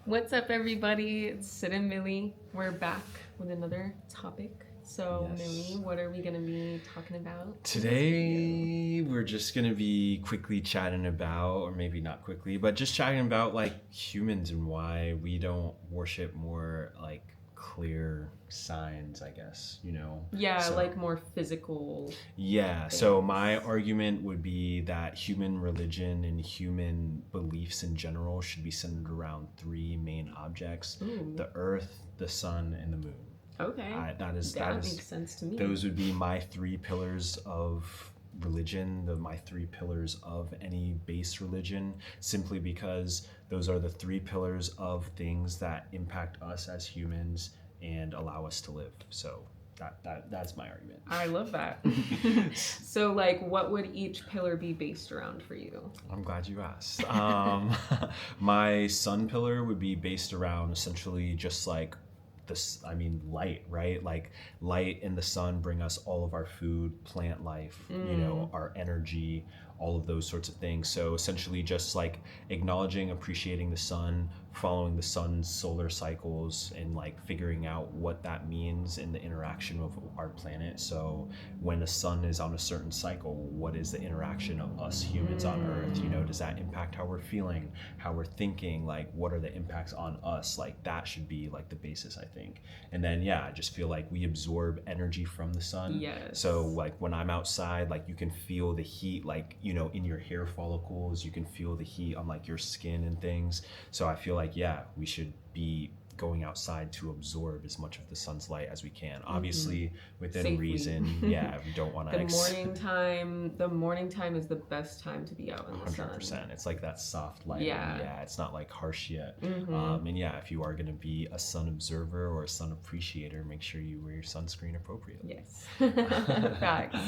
What's up, everybody? It's Sid and Millie. We're back with another topic. So, Yes. Millie, what are we going to be talking about in this video? Today, we're just going to be quickly chatting about, or maybe not quickly, but just chatting about like humans and why we don't worship more like clear signs, I guess, Yeah, So- like more physical. Yeah, so things. my argument would be that human religion and human beliefs in general should be centered around three main objects: Ooh, the earth, the sun, and the moon. okay. That is makes sense to me. those would be my three pillars of religion, my three pillars of any base religion, simply because those are the three pillars of things that impact us as humans and allow us to live. So that's my argument. I love that. So, like, what would each pillar be based around for you? I'm glad you asked. My sun pillar would be based around essentially just like light, right? Like light and the sun bring us all of our food, plant life, our energy, all of those sorts of things. So essentially just like acknowledging, appreciating the sun, following the sun's solar cycles, and like figuring out what that means in the interaction of our planet. So when the sun is on a certain cycle, what is the interaction of us humans on Earth? Does that impact how we're feeling, how we're thinking? Like, what are the impacts on us? Like, that should be like the basis, I think. And then, I just feel like we absorb energy from the sun. Yes. So, like, when I'm outside, like, you can feel the heat, like, in your hair follicles, you can feel the heat on like your skin and things. So, I feel like, we should be going outside to absorb as much of the sun's light as we can, obviously within Safely. reason. We don't want to The morning time is the best time to be out in the sun. 100%. It's like that soft light. Yeah. It's not like harsh yet. Mhm. And if you are going to be a sun observer or a sun appreciator, make sure you wear your sunscreen appropriately. Yes. Facts.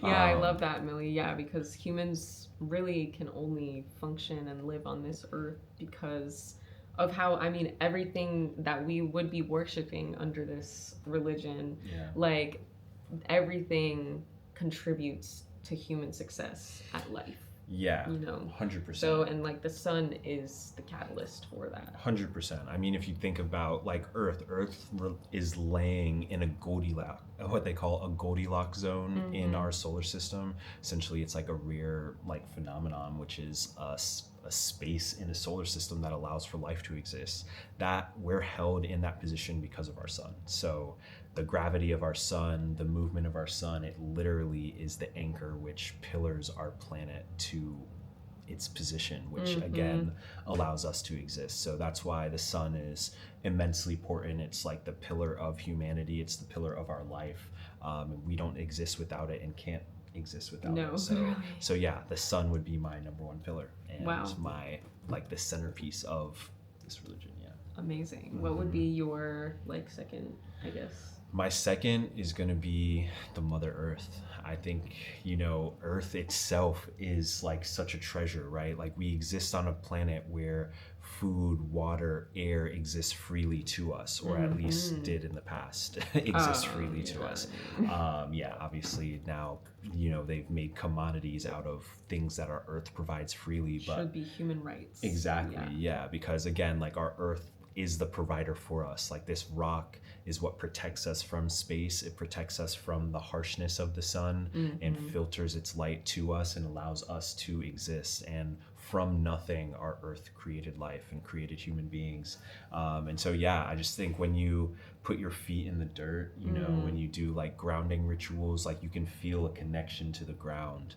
Yeah, I love that, Millie. Yeah, because humans really can only function and live on this earth because of how, everything that we would be worshiping under this religion, like everything contributes to human success at life. 100%. So, and like the sun is the catalyst for that. 100%. I mean, if you think about like Earth is laying in a Goldilocks, what they call a Goldilocks zone in our solar system. Essentially, it's like a rare like phenomenon, which is a space in a solar system that allows for life to exist. That we're held in that position because of our sun. So the gravity of our sun, the movement of our sun, it literally is the anchor which pillars our planet to its position, which again allows us to exist. So that's why the sun is immensely important. It's like the pillar of humanity. It's the pillar of our life. We don't exist without it and can't exist without it. So the sun would be my number one pillar and my like the centerpiece of this religion. Amazing. What would be your like second, I guess? My second is going to be the Mother Earth. I think, Earth itself is like such a treasure, right? Like we exist on a planet where food, water, air exists freely to us, or at least did in the past exist freely to us. Obviously now, they've made commodities out of things that our Earth provides freely, but should be human rights. Exactly. Because again, like our Earth is the provider for us. Like this rock is what protects us from space. It protects us from the harshness of the sun and filters its light to us and allows us to exist. And from nothing, our Earth created life and created human beings. And so, I just think when you put your feet in the dirt, when you do like grounding rituals, like you can feel a connection to the ground.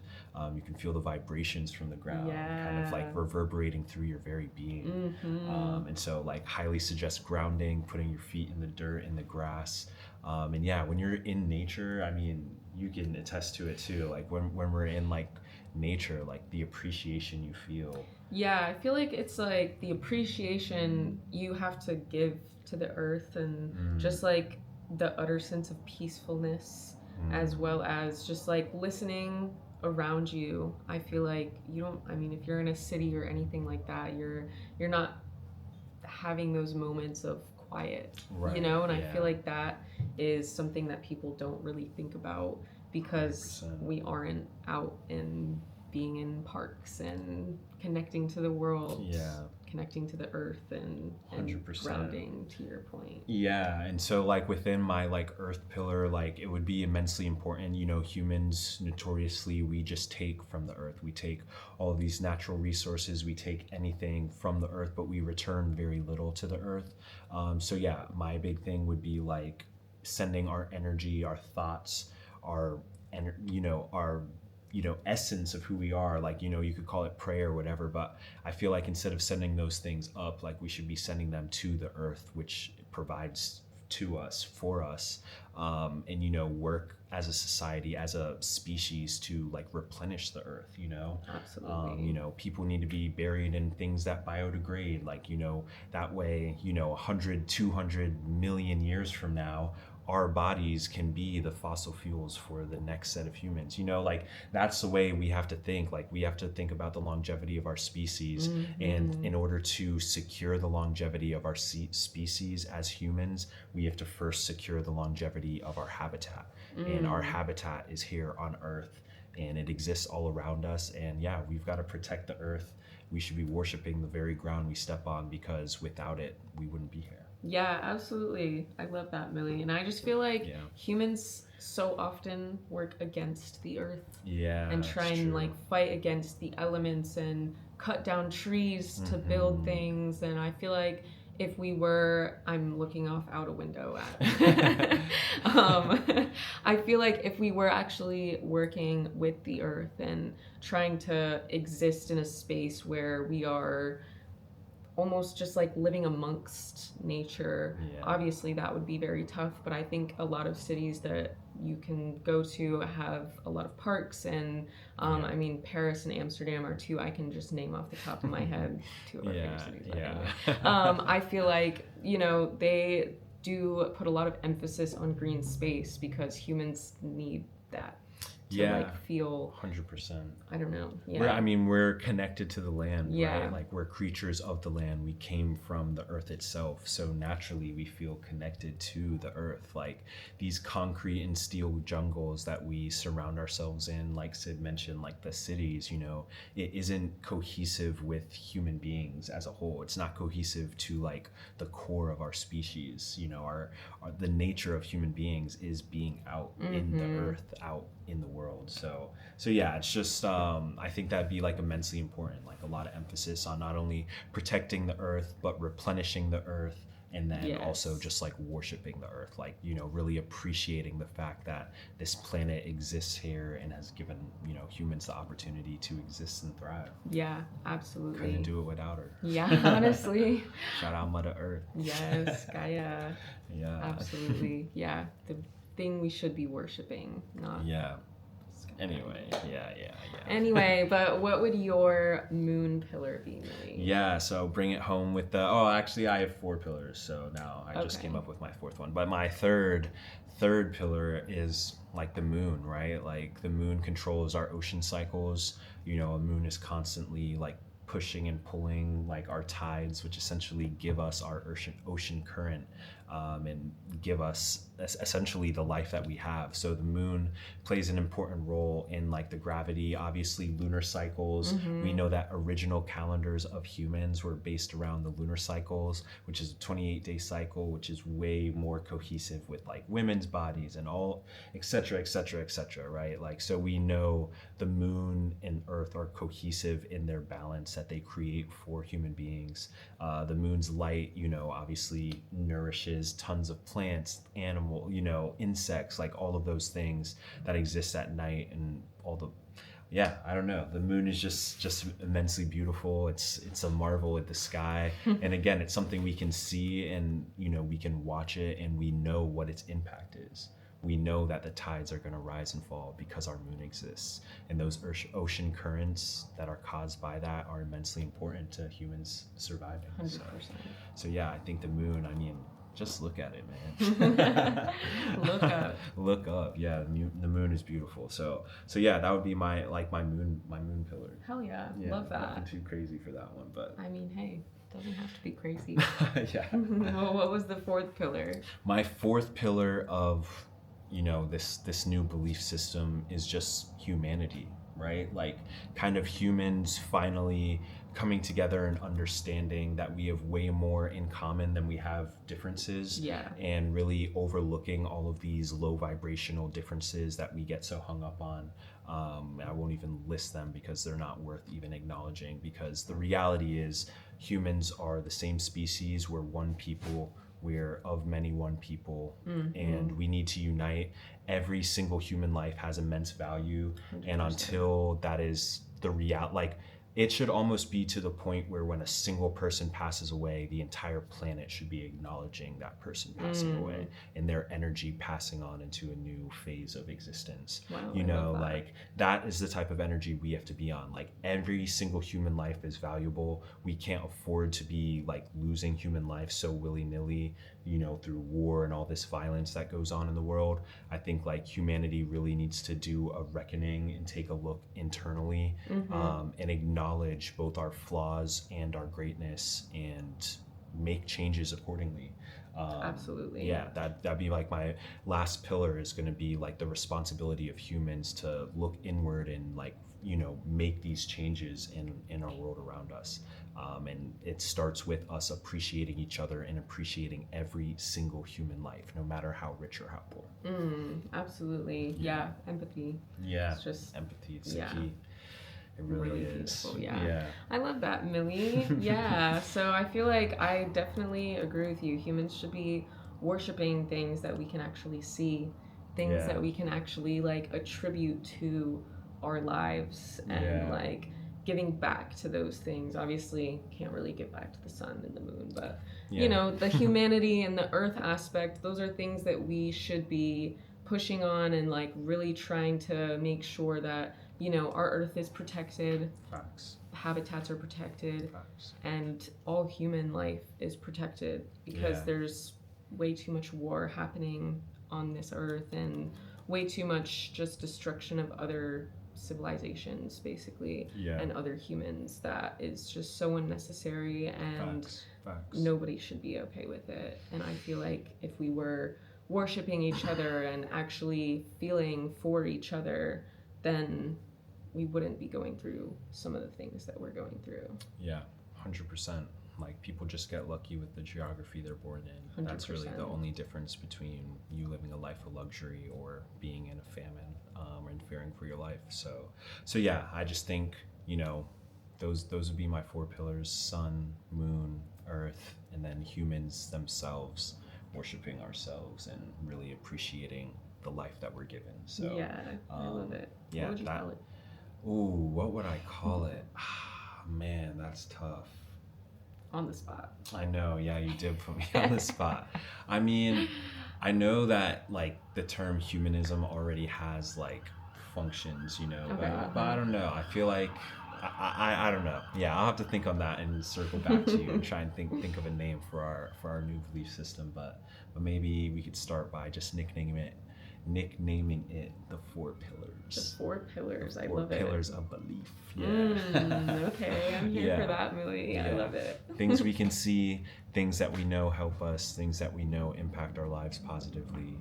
You can feel the vibrations from the ground kind of like reverberating through your very being. And so like highly suggest grounding, putting your feet in the dirt, in the grass. And when you're in nature, I mean, you can attest to it too. Like when we're in like nature, like the appreciation you feel. Yeah, I feel like it's like the appreciation you have to give to the earth and just like the utter sense of peacefulness as well as just like listening around you. I feel like you don't, if you're in a city or anything like that, you're not having those moments of quiet, and I feel like that is something that people don't really think about because 100%. we aren't out and being in parks and connecting to the world connecting to the earth and 100%. grounding, to your point. Yeah, and so like within my like earth pillar, like it would be immensely important. You know, humans notoriously, we just take from the earth. We take all of these natural resources, we take anything from the earth, but we return very little to the earth. So yeah, my big thing would be like sending our energy, our thoughts, our our essence of who we are, like you could call it prayer or whatever, but I feel like instead of sending those things up, like we should be sending them to the earth, which provides to us, for us, and work as a society, as a species, to like replenish the earth. Absolutely. People need to be buried in things that biodegrade, like that way 100 200 million years from now our bodies can be the fossil fuels for the next set of humans. Like that's the way we have to think. Like we have to think about the longevity of our species. And in order to secure the longevity of our species as humans, we have to first secure the longevity of our habitat. And our habitat is here on Earth, and it exists all around us. And yeah, we've got to protect the earth. We should be worshiping the very ground we step on, because without it, we wouldn't be here. Yeah, absolutely. I love that, Millie. And I just feel like humans so often work against the earth. Yeah. And try and like fight against the elements and cut down trees to build things. And I feel like if we were, I'm looking out a window at, I feel like if we were actually working with the earth and trying to exist in a space where we are almost just like living amongst nature, obviously that would be very tough, but I think a lot of cities that you can go to have a lot of parks, and I mean Paris and Amsterdam are two I can just name off the top of my head, two of our favorite cities. Anyway. I feel like they do put a lot of emphasis on green space because humans need that to like feel 100%. I don't know. We're connected to the land, Yeah. right? Like we're creatures of the land. We came from the earth itself, so naturally we feel connected to the earth. Like these concrete and steel jungles that we surround ourselves in, like Sid mentioned, like the cities, it isn't cohesive with human beings as a whole. It's not cohesive to like the core of our species. The nature of human beings is being out in the earth, out in the world. So yeah, it's just I think that'd be like immensely important, like a lot of emphasis on not only protecting the earth but replenishing the earth, and then also just like worshiping the earth, like really appreciating the fact that this planet exists here and has given humans the opportunity to exist and thrive. Yeah, absolutely. Couldn't do it without her. Yeah, honestly. Shout out Mother Earth. Yes, Gaia. Yeah, absolutely. Yeah, the thing we should be worshiping, not Anyway, but what would your moon pillar be, Millie? Yeah, so bring it home with the actually I have 4 pillars, so now I just came up with my 4th one. But my third pillar is like the moon, right? Like the moon controls our ocean cycles. A moon is constantly like pushing and pulling like our tides, which essentially give us our ocean current, and give us essentially the life that we have. So the moon plays an important role in like the gravity, obviously lunar cycles. We know that original calendars of humans were based around the lunar cycles, which is a 28-day cycle, which is way more cohesive with like women's bodies and all, etc., right? Like, so we know the moon and earth are cohesive in their balance that they create for human beings. The moon's light, obviously nourishes tons of plants, animals, insects, like all of those things that exist at night, and all the I don't know. The moon is just immensely beautiful. It's a marvel at the sky. And again, it's something we can see, and we can watch it, and we know what its impact is. We know that the tides are going to rise and fall because our moon exists, and those ocean currents that are caused by that are immensely important to humans surviving. 100%. So yeah, I think the moon, just look at it, man. Look up. Yeah, the moon is beautiful. So yeah, that would be my moon pillar. Hell yeah, love that. Nothing too crazy for that one, but hey, doesn't have to be crazy. Yeah. Well, what was the 4th pillar? My 4th pillar of this new belief system is just humanity, right? Like kind of humans finally coming together and understanding that we have way more in common than we have differences. Yeah. And really overlooking all of these low vibrational differences that we get so hung up on. I won't even list them because they're not worth even acknowledging, because the reality is humans are the same species. We're one people. We're of many one people, and we need to unite. Every single human life has immense value, 100%. and until that is the reality, like, it should almost be to the point where when a single person passes away, the entire planet should be acknowledging that person passing away and their energy passing on into a new phase of existence. Wow, You I know, love that. like, that is the type of energy we have to be on. Like, every single human life is valuable. We can't afford to be like losing human life so willy-nilly, you know, through war and all this violence that goes on in the world. I think like humanity really needs to do a reckoning and take a look internally, and acknowledge both our flaws and our greatness and make changes accordingly. Absolutely. Yeah, that'd be like my last pillar, is going to be like the responsibility of humans to look inward and, like, you know, make these changes in our world around us. And it starts with us appreciating each other and appreciating every single human life, no matter how rich or how poor. Absolutely. Yeah. Empathy. Yeah, It's just empathy. It's yeah. the key. It really is. Beautiful. Yeah. Yeah. I love that, Millie. Yeah. So I feel like I definitely agree with you. Humans should be worshiping things that we can actually see, things Yeah. that we can actually like attribute to our lives, and Yeah. like giving back to those things. Obviously, can't really give back to the sun and the moon, but Yeah. you know, the humanity and the earth aspect, those are things that we should be pushing on and like really trying to make sure that, you know, our earth is protected, Facts. habitats are protected, Facts. and all human life is protected, because Yeah. there's way too much war happening on this earth, and way too much just destruction of other civilizations basically, Yeah. and other humans, that is just so unnecessary, and Facts. nobody should be okay with it. And I feel like if we were worshiping each other and actually feeling for each other, then we wouldn't be going through some of the things that we're going through. Yeah, 100%. Like, people just get lucky with the geography they're born in. That's really the 100%. only difference between you living a life of luxury or being in a famine, and fearing for your life. So yeah, I just think, you know, those would be my 4 pillars: sun, moon, earth, and then humans themselves, worshiping ourselves and really appreciating the life that we're given. So Yeah, I love it. yeah, What would you that- call it? ooh, what would I call it? Man, that's tough. On the spot. I know, yeah, you did put me on the spot. I mean, I know that like the term humanism already has like functions, you know, Okay. but I don't know. I feel like I don't know. Yeah, I'll have to think on that and circle back to you and try and think of a name for our new belief system. But maybe we could start by just nicknaming it the 4 pillars. The 4 pillars. I 4 love it. pillars of belief. Yeah. Okay, I'm here Yeah. for that, Millie. I Yeah. love it. Things we can see, things that we know help us, things that we know impact our lives positively.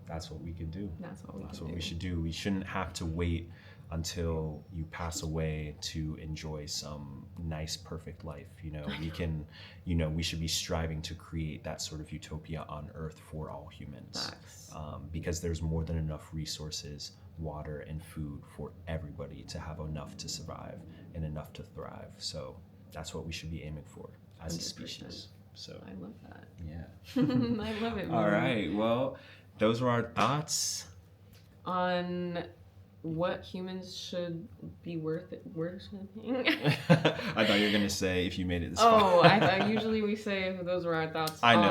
That's what we could do. That's what we That's can what do. we should do. We shouldn't have to wait until you pass away to enjoy some nice, perfect life. You know, we can, you know, we should be striving to create that sort of utopia on Earth for all humans. Facts. Because there's more than enough resources, water and food for everybody to have enough to survive and enough to thrive. So that's what we should be aiming for as a 100%. species. So I love that. yeah. I love it, All Millie. right. Well, those were our thoughts. On what humans should be worshipping. I thought you were gonna say if you made it this Oh, far. I thought usually we say those were our thoughts. I On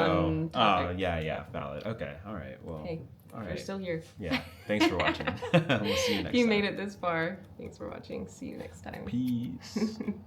know. Oh, topic. yeah, valid. Okay, all right. Well, Hey, all You're right. still here. Yeah. Thanks for watching. We'll see you next If you time. made it this far, thanks for watching. See you next time. Peace.